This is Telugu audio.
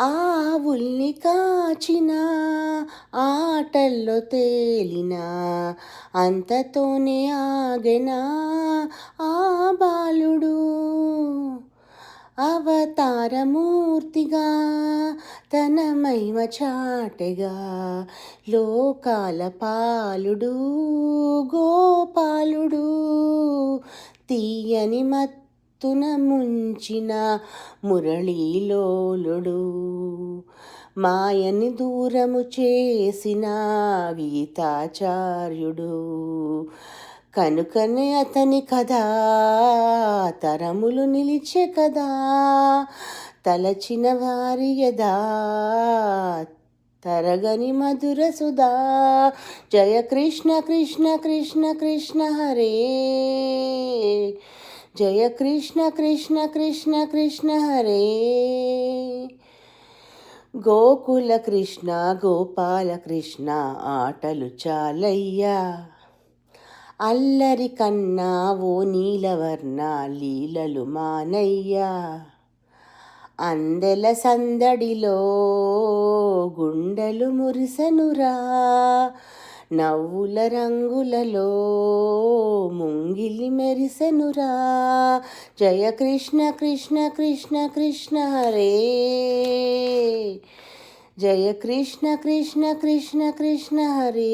ఆవుల్ని కాచిన ఆటల్లో తేలిన అంతతోనే ఆగెనా ఆ బాలుడు అవతారమూర్తిగా తన మహిమ చాటెగా లోకాల పాలుడు గోపాలుడు తీయని మత్తున ముంచిన మురళీలోలుడు మాయని దూరము చేసిన గీతాచార్యుడు కనుకనే అతని కథ తరములు నిలిచే కదా తలచిన వారి యదా తరగని మధుర సుధా జయ కృష్ణ కృష్ణ కృష్ణ కృష్ణ హరే జయ కృష్ణ కృష్ణ కృష్ణ కృష్ణ హరే గోకుల కృష్ణ గోపాల కృష్ణ ఆటలు చాలయ్యా అల్లరి కన్నా ఓ నీలవర్ణ లీలలు మానయ్యా అందెల సందడిలో గుండెలు మురిసెనురా నవ్వుల రంగులలో ముంగిలి మెరిసెనురా జయ కృష్ణ కృష్ణ కృష్ణ కృష్ణ హరే జయ కృష్ణ కృష్ణ కృష్ణ కృష్ణ హరే